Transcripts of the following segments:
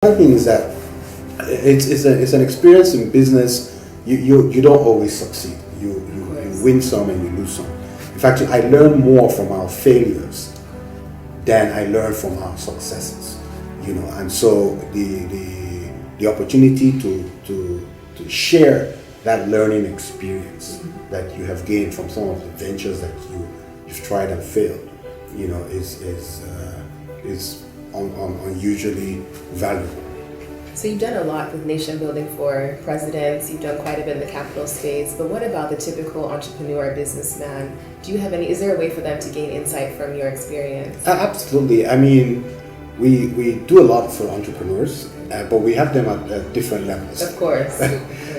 One thing is that it's an experience in business. You don't always succeed. You win some and you lose some. In fact, I learn more from our failures than I learn from our successes. And so the opportunity to share that learning experience that you have gained from some of the ventures that you've tried and failed, is unusually valuable. So you've done a lot with nation building for presidents, you've done quite a bit in the capital space, but what about the typical entrepreneur businessman? Is there a way for them to gain insight from your experience? Absolutely. I mean, we do a lot for entrepreneurs, but we have them at different levels. Of course.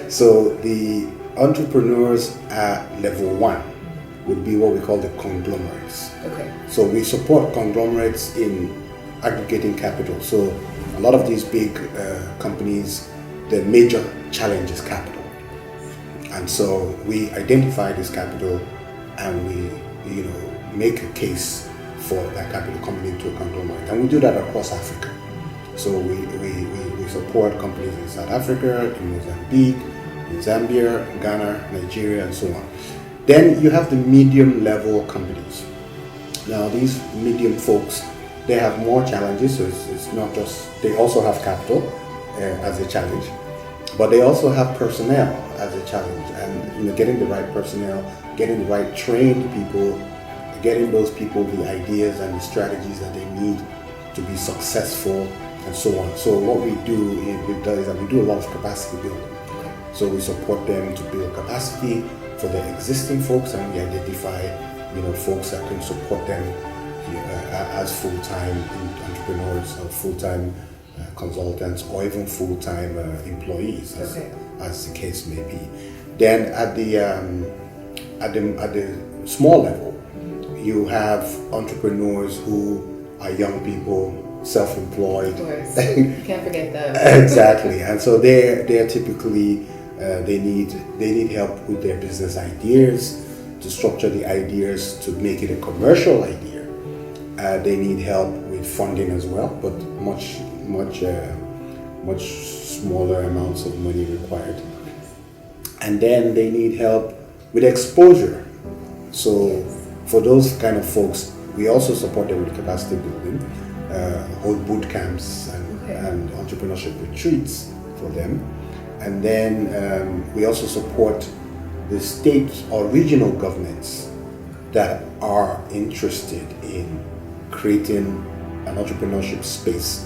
So the entrepreneurs at level 1 would be what we call the conglomerates. Okay. So we support conglomerates in aggregating capital. So a lot of these big companies, the major challenge is capital. And so we identify this capital and we make a case for that capital coming into a conglomerate. And we do that across Africa. So we support companies in South Africa, in Mozambique, in Zambia, Ghana, Nigeria, and so on. Then you have the medium level companies. Now these medium folks, they have more challenges, so it's not just, they also have capital as a challenge, but they also have personnel as a challenge, and getting the right personnel, getting the right trained people, getting those people the ideas and the strategies that they need to be successful, and so on. So what we do is that we do a lot of capacity building. So we support them to build capacity for the existing folks, and we identify folks that can support them as full-time entrepreneurs or full-time consultants or even full-time employees, as the case may be. Then at the small level, you have entrepreneurs who are young people, self-employed. Of course, you can't forget them. Exactly, and so they're typically they need help with their business ideas, to structure the ideas to make it a commercial idea. They need help with funding as well, but much smaller amounts of money required. And then they need help with exposure. So for those kind of folks, we also support them with capacity building, hold boot camps and entrepreneurship retreats for them. And then we also support the state or regional governments that are interested in creating an entrepreneurship space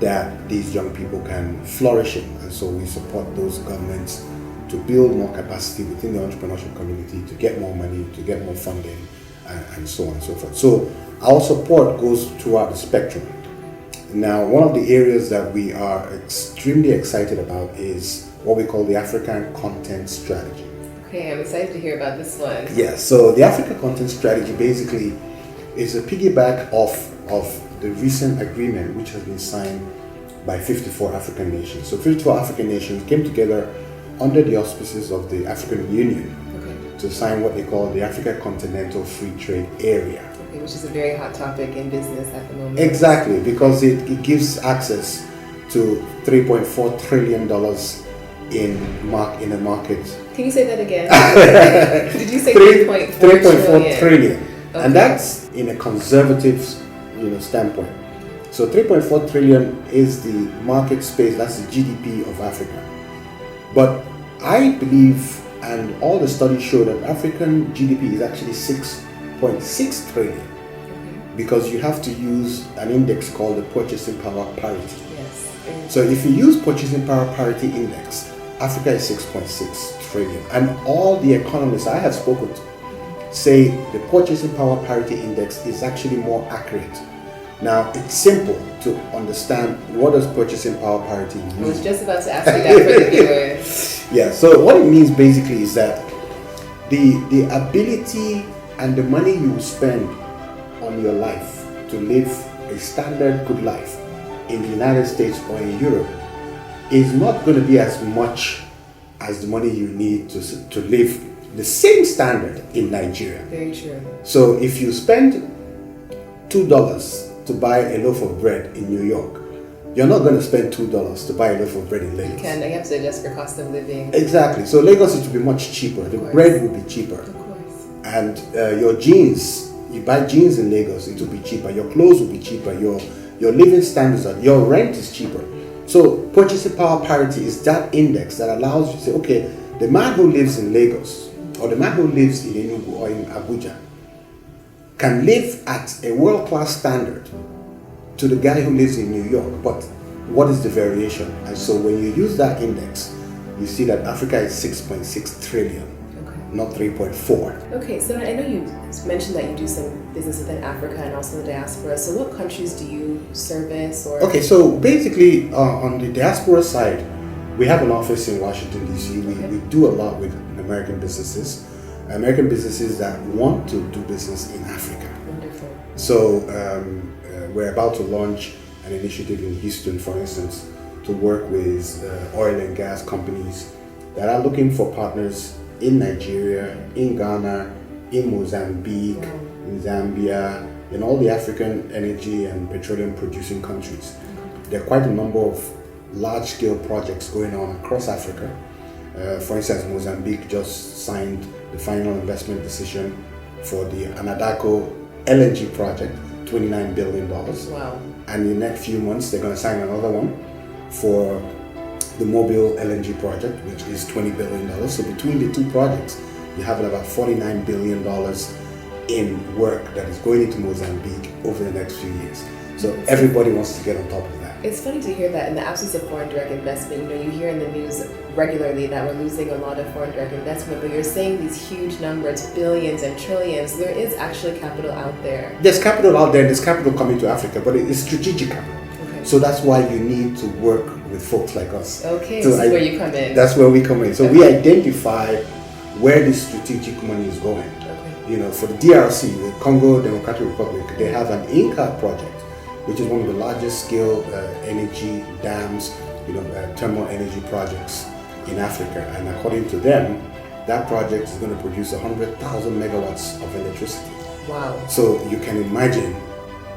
that these young people can flourish in. And so we support those governments to build more capacity within the entrepreneurship community, to get more money, to get more funding, and so on and so forth. So our support goes throughout the spectrum. Now, one of the areas that we are extremely excited about is what we call the African Content Strategy. Okay, I'm excited to hear about this one. Yeah, so the African Content Strategy basically is a piggyback of the recent agreement which has been signed by 54 African nations. So 54 African nations came together under the auspices of the African Union to sign what they call the Africa Continental Free Trade Area. Okay, which is a very hot topic in business at the moment. Exactly, because it gives access to $3.4 trillion in a market. Can you say that again? Did you say 3.4 trillion? Okay. And that's in a conservative standpoint. So 3.4 trillion is the market space, that's the GDP of Africa. But I believe, and all the studies show, that African GDP is actually 6.6 trillion, because you have to use an index called the purchasing power parity. Yes. So if you use purchasing power parity index, Africa is 6.6 trillion. And all the economists I have spoken to say the purchasing power parity index is actually more accurate. Now, it's simple to understand what does purchasing power parity mean. I was just about to ask you that for the viewers. Yeah, so what it means basically is that the ability and the money you spend on your life to live a standard good life in the United States or in Europe is not going to be as much as the money you need to live the same standard in Nigeria. Very true. So if you spend $2 to buy a loaf of bread in New York, you're not going to spend $2 to buy a loaf of bread in Lagos. You have to adjust for cost of living. Exactly. So Lagos, it will be much cheaper. The bread will be cheaper. Of course. And your jeans, you buy jeans in Lagos, it will be cheaper. Your clothes will be cheaper. Your living standards, your rent is cheaper. So purchasing power parity is that index that allows you to say, okay, the man who lives in Lagos or the man who lives in Enugu or in Abuja can live at a world-class standard to the guy who lives in New York, but what is the variation? And so when you use that index, you see that Africa is 6.6 trillion, not 3.4. Okay, so I know you mentioned that you do some business within Africa and also the diaspora. So what countries do you service? Or Okay, so basically on the diaspora side, we have an office in Washington, D.C. We do a lot with American businesses that want to do business in Africa. Wonderful. So we're about to launch an initiative in Houston, for instance, to work with oil and gas companies that are looking for partners in Nigeria, in Ghana, in Mozambique, in Zambia, in all the African energy and petroleum producing countries. There are quite a number of large-scale projects going on across Africa. For instance, Mozambique just signed the final investment decision for the Anadako LNG project, $29 billion. Wow. And in the next few months, they're going to sign another one for the Mobile LNG project, which is $20 billion. So between the two projects, you have about $49 billion in work that is going into Mozambique over the next few years. So everybody wants to get on top of that. It's funny to hear that in the absence of foreign direct investment, you hear in the news regularly that we're losing a lot of foreign direct investment, but you're saying these huge numbers, billions and trillions, there is actually capital out there. There's capital out there, there's capital coming to Africa, but it's strategic capital. Okay. So that's why you need to work with folks like us. Okay, this is where you come in. That's where we come in. So we identify where this strategic money is going. Okay. For the DRC, the Congo Democratic Republic, they have an Inca project, which is one of the largest scale energy dams, thermal energy projects in Africa. And according to them, that project is going to produce 100,000 megawatts of electricity. Wow. So you can imagine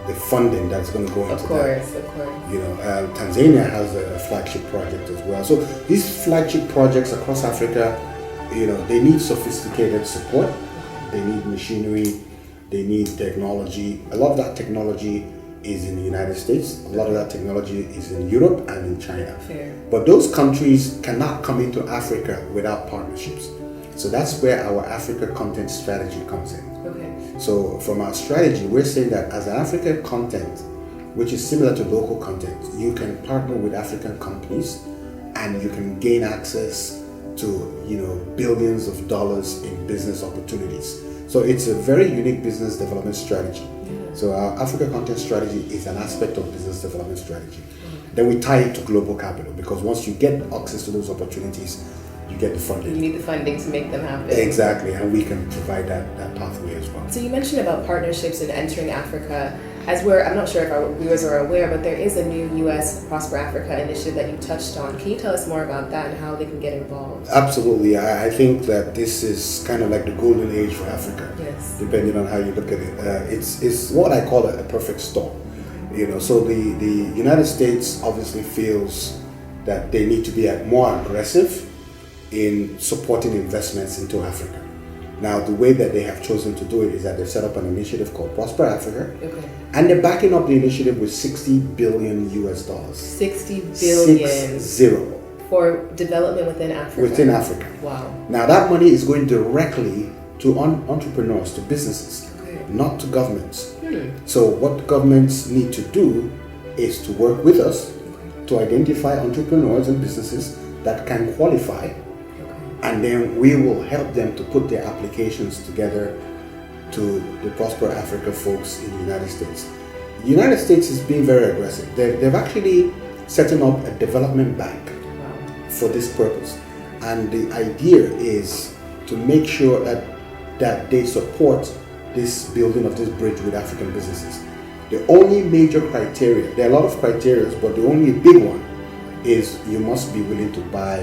the funding that's going to go into that. Of course. Tanzania has a flagship project as well. So these flagship projects across Africa, they need sophisticated support. They need machinery. They need technology. A lot of that technology is in the United States. A lot of that technology is in Europe and in China. Fair. But those countries cannot come into Africa without partnerships. So that's where our Africa content strategy comes in. Okay. So from our strategy, we're saying that as an African content, which is similar to local content, you can partner with African companies and you can gain access to billions of dollars in business opportunities. So it's a very unique business development strategy. Yeah. So our Africa content strategy is an aspect of business development strategy. Then we tie it to global capital, because once you get access to those opportunities, you get the funding. You need the funding to make them happen. Exactly, and we can provide that pathway as well. So you mentioned about partnerships and entering Africa. I'm not sure if our viewers are aware, but there is a new U.S. Prosper Africa initiative that you touched on. Can you tell us more about that and how they can get involved? Absolutely. I think that this is kind of like the golden age for Africa. Yes. Depending on how you look at it. It's what I call a perfect storm. So the United States obviously feels that they need to be more aggressive in supporting investments into Africa. Now, the way that they have chosen to do it is that they've set up an initiative called Prosper Africa. Okay. And they're backing up the initiative with $60 billion. $60 billion. 60. For development within Africa. Within Africa. Wow. Now, that money is going directly to entrepreneurs, to businesses, not to governments. So what governments need to do is to work with us to identify entrepreneurs and businesses that can qualify. And then we will help them to put their applications together to the Prosper Africa folks in the United States. The United States is being very aggressive. They've actually setting up a development bank for this purpose. And the idea is to make sure that they support this building of this bridge with African businesses. The only major criteria, there are a lot of criteria, but the only big one is you must be willing to buy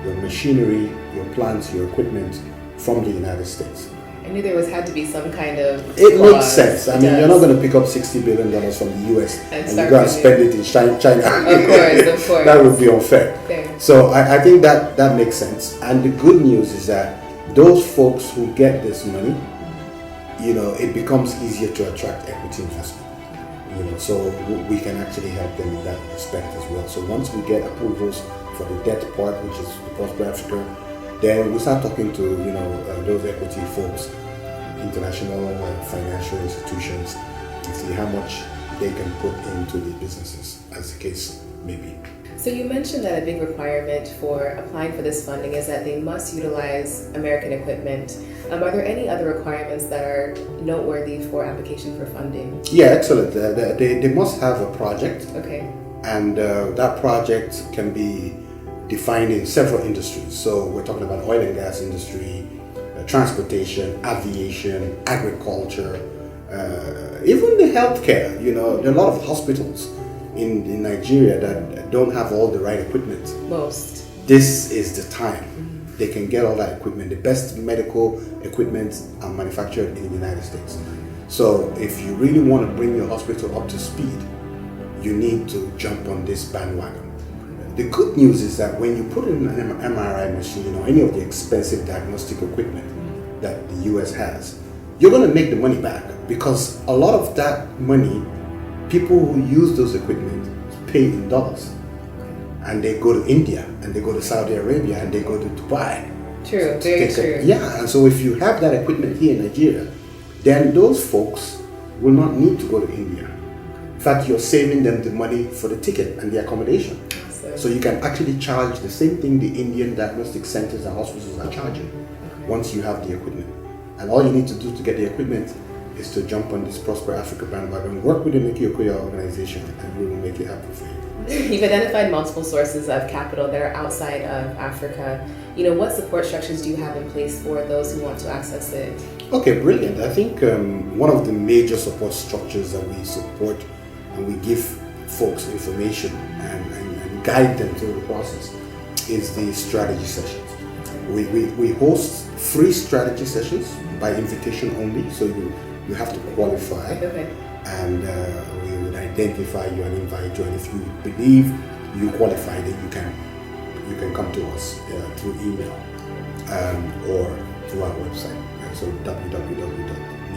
your machinery, your plants, your equipment from the United States. I knew there had to be some kind of It clause. makes sense. I mean, you're not going to pick up $60 billion from the US and you go and spend it in China. Of course. That would be unfair. Fair. So I think that makes sense. And the good news is that those folks who get this money, it becomes easier to attract equity investment. So we can actually help them in that respect as well. So once we get approvals for the debt part, which is the Prosper Africa, then we start talking to those equity folks, international financial institutions, to see how much they can put into the businesses, as the case may be. So you mentioned that a big requirement for applying for this funding is that they must utilize American equipment. Are there any other requirements that are noteworthy for application for funding? Yeah, excellent. They must have a project. Okay. And that project can be defined in several industries. So we're talking about oil and gas industry, transportation, aviation, agriculture, even the healthcare. There are a lot of hospitals in Nigeria that don't have all the right equipment. Most. This is the time. They can get all that equipment. The best medical equipment are manufactured in the United States. So if you really want to bring your hospital up to speed, you need to jump on this bandwagon. The good news is that when you put in an MRI machine or any of the expensive diagnostic equipment that the US has, you're going to make the money back, because a lot of that money, people who use those equipment pay in dollars. And they go to India, and they go to Saudi Arabia, and they go to Dubai. True, very true. Yeah, and so if you have that equipment here in Nigeria, then those folks will not need to go to India. In fact, you're saving them the money for the ticket and the accommodation. Awesome. So you can actually charge the same thing the Indian diagnostic centers and hospitals are charging once you have the equipment. And all you need to do to get the equipment is to jump on this Prosper Africa bandwagon, work with the Nicky organization, and we will make it happen for you. You've identified multiple sources of capital that are outside of Africa. What support structures do you have in place for those who want to access it? Okay, brilliant. I think one of the major support structures that we support and we give folks information and guide them through the process is the strategy sessions. We host free strategy sessions by invitation only, so you have to qualify. Okay. And we would identify you and invite you, and if you believe you qualify, then you can come to us through email or through our website. So www